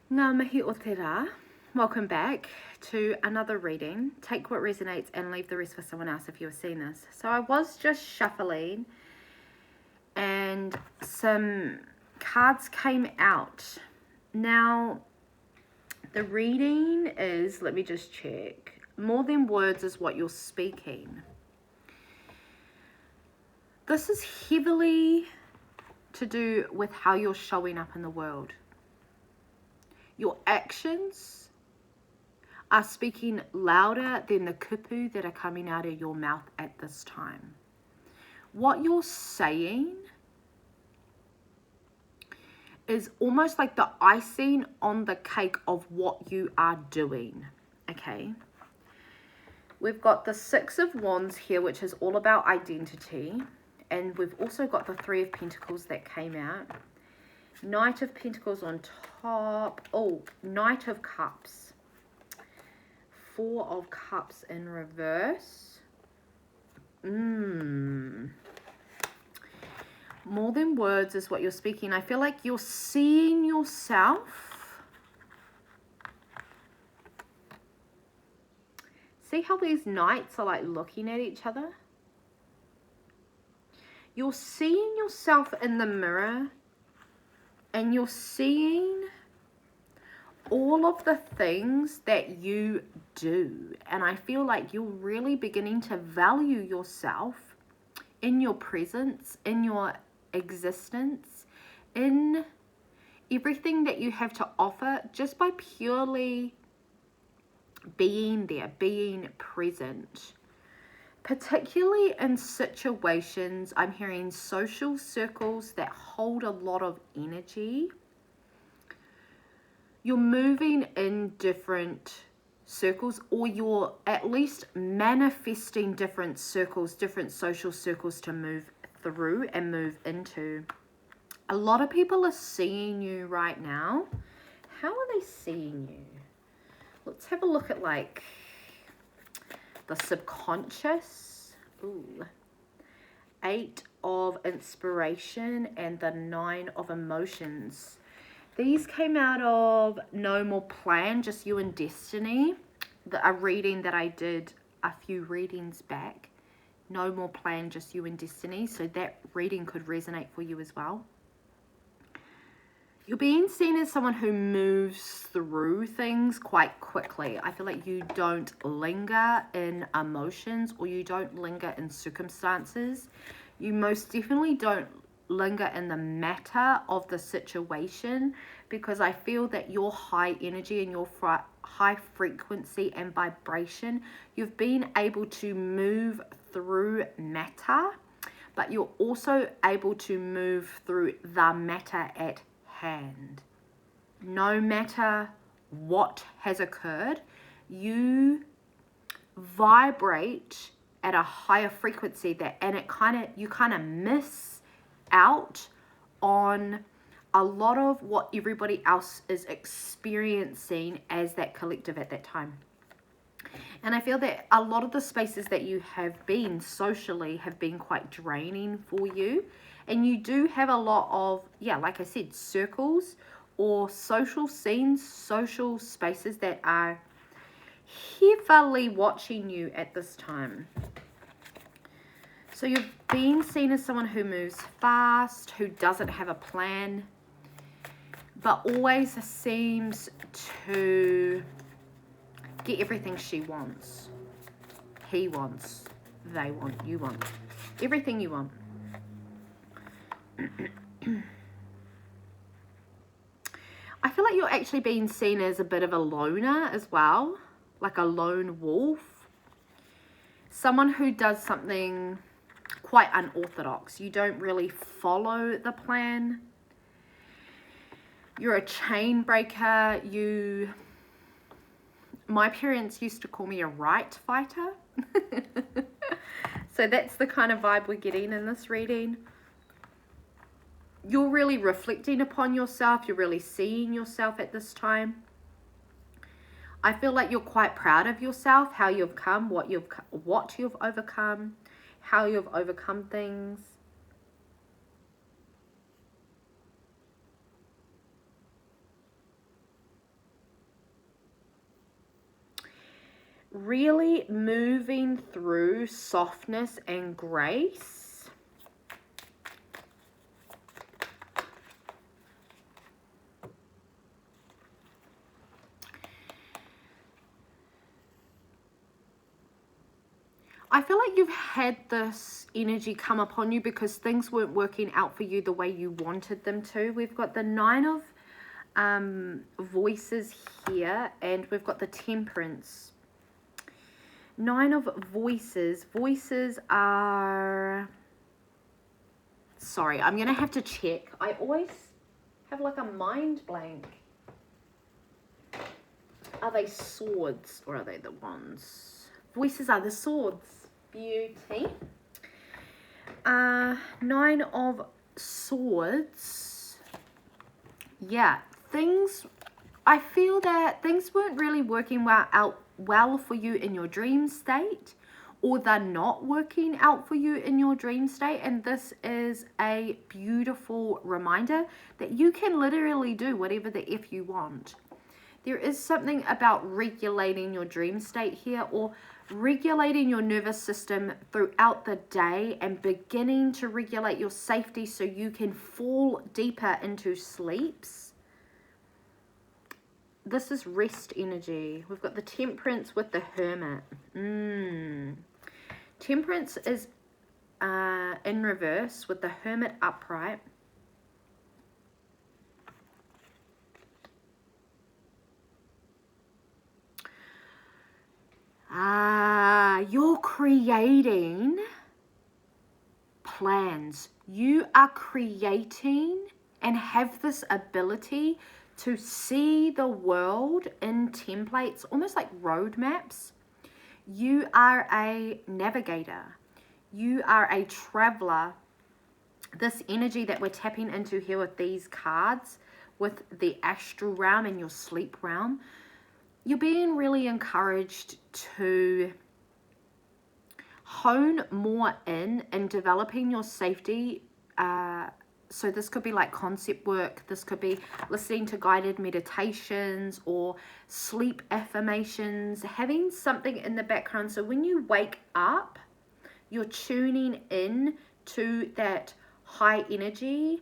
Ngā mihi o te rā. Welcome back to another reading. Take what resonates and leave the rest for someone else if you've seen this. So I was just shuffling and some cards came out. Now, the reading is, let me just check. More than words is what you're speaking. This is heavily to do with how you're showing up in the world. Your actions are speaking louder than the kupu that are coming out of your mouth at this time. What you're saying is almost like the icing on the cake of what you are doing, okay? We've got the Six of Wands here, which is all about identity. And we've also got the Three of Pentacles that came out. Knight of Pentacles on top. Oh, Knight of Cups. Four of Cups in reverse. More than words is what you're speaking. I feel like you're seeing yourself. See how these knights are like looking at each other? You're seeing yourself in the mirror. And you're seeing all of the things that you do. And I feel like you're really beginning to value yourself in your presence, in your existence, in everything that you have to offer, just by purely being there, being present. Particularly in situations, I'm hearing social circles that hold a lot of energy. You're moving in different circles, or you're at least manifesting different circles, different social circles to move through and move into. A lot of people are seeing you right now. How are they seeing you? Let's have a look at like the subconscious. Ooh. 8 of Inspiration and the 9 of Emotions. These came out of No More Plan, Just You and Destiny. A reading that I did a few readings back. No More Plan, Just You and Destiny. So that reading could resonate for you as well. You're being seen as someone who moves through things quite quickly. I feel like you don't linger in emotions, or you don't linger in circumstances. You most definitely don't linger in the matter of the situation, because I feel that your high energy and your high frequency and vibration, you've been able to move through matter, but you're also able to move through the matter at hand. No matter what has occurred, you vibrate at a higher frequency you kind of miss out on a lot of what everybody else is experiencing as that collective at that time. And I feel that a lot of the spaces that you have been socially have been quite draining for you. And you do have a lot of, like I said, circles or social scenes, social spaces that are heavily watching you at this time. So you're being seen as someone who moves fast, who doesn't have a plan, but always seems to get everything she wants. He wants, they want, you want. Everything you want. I feel like you're actually being seen as a bit of a loner as well, like a lone wolf. Someone who does something quite unorthodox. You don't really follow the plan. You're a chain breaker. My parents used to call me a right fighter. So that's the kind of vibe we're getting in this reading. You're really reflecting upon yourself. You're really seeing yourself at this time. I feel like you're quite proud of yourself, how you've come, what you've overcome, how you've overcome things. really moving through softness and grace. I feel like you've had this energy come upon you because things weren't working out for you the way you wanted them to. We've got the 9 of voices here, and we've got the Temperance. 9 of voices. Voices are... Sorry, I'm going to have to check. I always have like a mind blank. Are they swords or are they the wands? Voices are the swords. Beauty. 9 of swords. Yeah, I feel that things weren't really working well for you in your dream state, or they're not working out for you in your dream state, and this is a beautiful reminder that you can literally do whatever the F you want. There is something about regulating your dream state here, or regulating your nervous system throughout the day and beginning to regulate your safety so you can fall deeper into sleeps. This is rest energy. We've got the Temperance with the Hermit. Temperance is in reverse with the Hermit upright. You're creating plans. You are creating and have this ability to see the world in templates, almost like roadmaps. You are a navigator. You are a traveler. This energy that we're tapping into here with these cards, with the astral realm and your sleep realm, you're being really encouraged to hone more in developing your safety. So this could be like concept work. This could be listening to guided meditations or sleep affirmations, having something in the background. So when you wake up, you're tuning in to that high energy.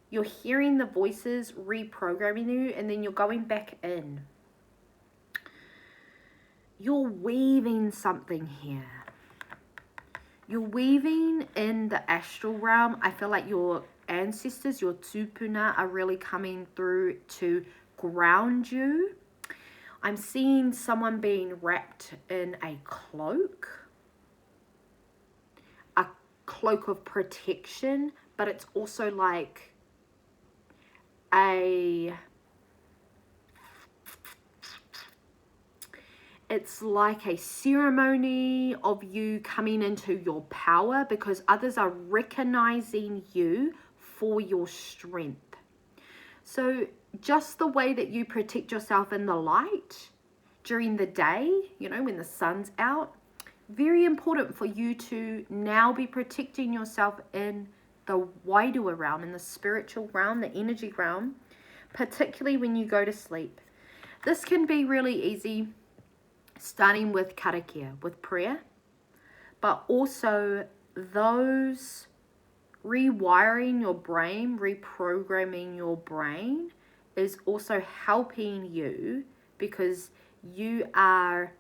You're hearing the voices reprogramming you, and then you're going back in. You're weaving something here. You're weaving in the astral realm. I feel like your ancestors, your tūpuna, are really coming through to ground you. I'm seeing someone being wrapped in a cloak of protection, but it's also like it's like a ceremony of you coming into your power, because others are recognizing you for your strength. So just the way that you protect yourself in the light during the day, you know, when the sun's out, very important for you to now be protecting yourself in the wider realm, in the spiritual realm, the energy realm, particularly when you go to sleep. This can be really easy, starting with karakia, with prayer, but also those rewiring your brain, reprogramming your brain is also helping you, because you are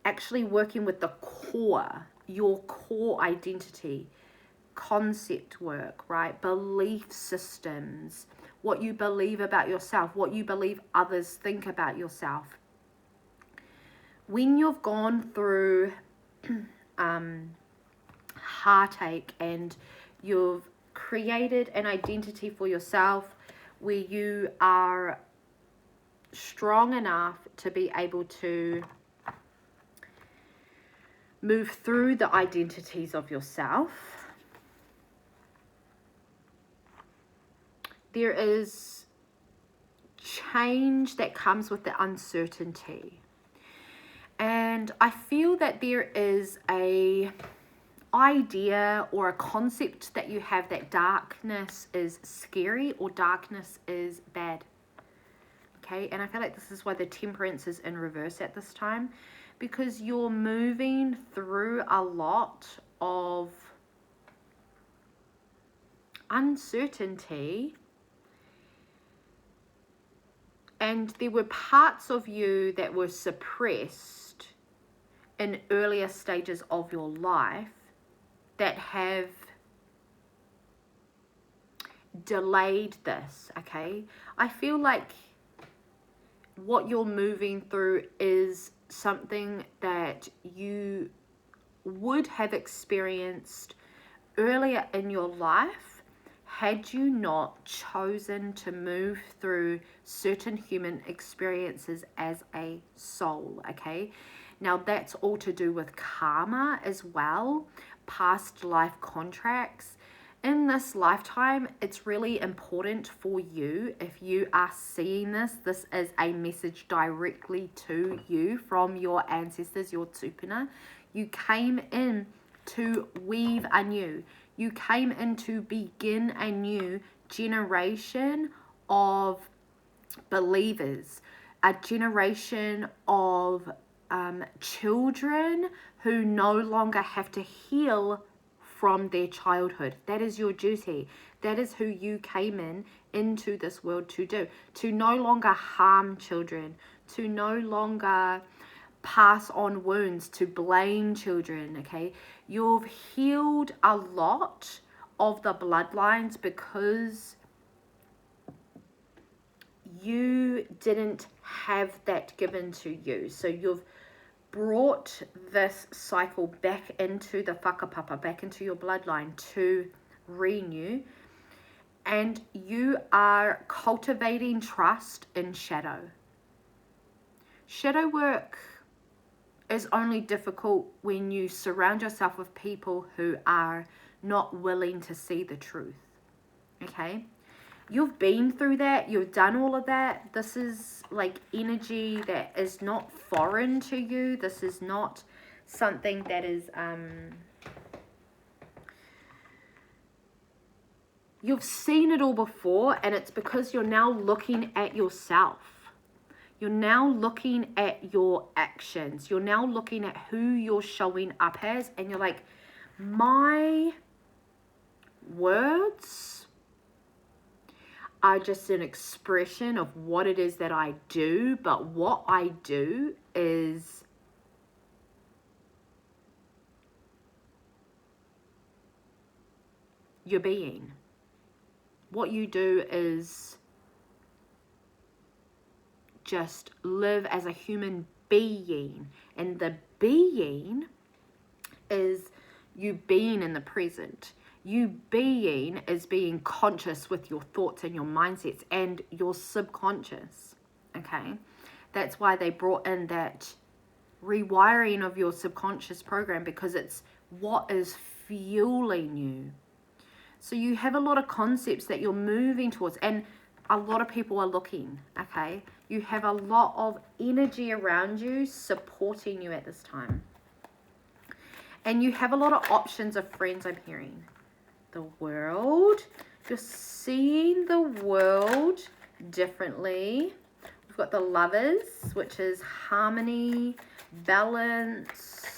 actually working with the core, your core identity, concept work, right? Belief systems, what you believe about yourself, what you believe others think about yourself. When you've gone through heartache and you've created an identity for yourself where you are strong enough to be able to move through the identities of yourself, there is change that comes with the uncertainty. And I feel that there is a idea or a concept that you have that darkness is scary or darkness is bad. Okay, and I feel like this is why the Temperance is in reverse at this time, because you're moving through a lot of uncertainty, and there were parts of you that were suppressed in earlier stages of your life that have delayed this. Okay, I feel like what you're moving through is something that you would have experienced earlier in your life had you not chosen to move through certain human experiences as a soul. Okay, now that's all to do with karma as well, past life contracts. In this lifetime, it's really important for you, if you are seeing this is a message directly to you from your ancestors, your tūpuna. You came in to weave anew. You came in to begin a new generation of believers, a generation of children who no longer have to heal from their childhood. That is your duty. That is who you came into this world to do. To no longer harm children, to no longer pass on wounds, to blame children. Okay, you've healed a lot of the bloodlines because you didn't have that given to you. So you've brought this cycle back into the whakapapa, back into your bloodline to renew, and you are cultivating trust in shadow. Shadow work is only difficult when you surround yourself with people who are not willing to see the truth. Okay, you've been through that, you've done all of that. This is like energy that is not foreign to you. This is not something that is you've seen it all before, and it's because you're now looking at yourself. You're now looking at your actions. You're now looking at who you're showing up as, and you're like, my words are just an expression of what it is that I do, but what I do is your being. What you do is just live as a human being, and the being is you being in the present. You being is being conscious with your thoughts and your mindsets and your subconscious. Okay, that's why they brought in that rewiring of your subconscious program, because it's what is fueling you. So you have a lot of concepts that you're moving towards, and a lot of people are looking. Okay, you have a lot of energy around you supporting you at this time, and you have a lot of options of friends. I'm hearing the world. You're seeing the world differently. We've got the Lovers, which is harmony, balance.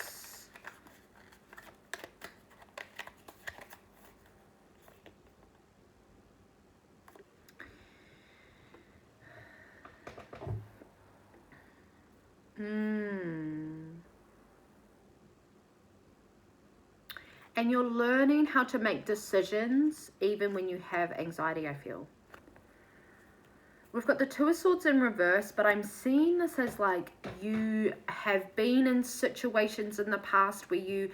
And you're learning how to make decisions even when you have anxiety, I feel. We've got the Two of Swords in reverse, but I'm seeing this as like you have been in situations in the past where you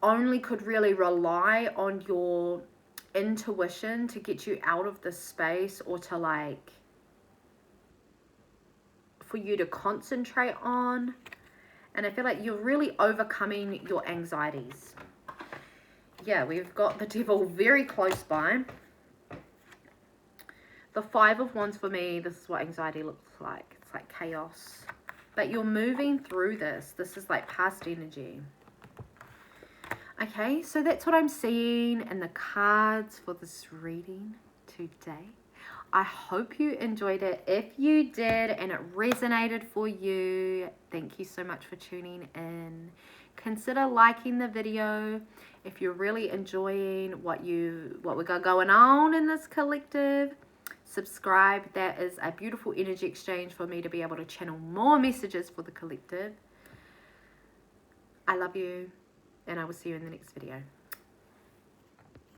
only could really rely on your intuition to get you out of this space, or to like for you to concentrate on. And I feel like you're really overcoming your anxieties. Yeah, we've got the Devil very close by. The Five of Wands for me, this is what anxiety looks like. It's like chaos. But you're moving through this. This is like past energy. Okay, so that's what I'm seeing in the cards for this reading today. I hope you enjoyed it. If you did and it resonated for you, thank you so much for tuning in. Consider liking the video if you're really enjoying what we got going on in this collective. Subscribe. That is a beautiful energy exchange for me to be able to channel more messages for the collective. I love you, and I will see you in the next video.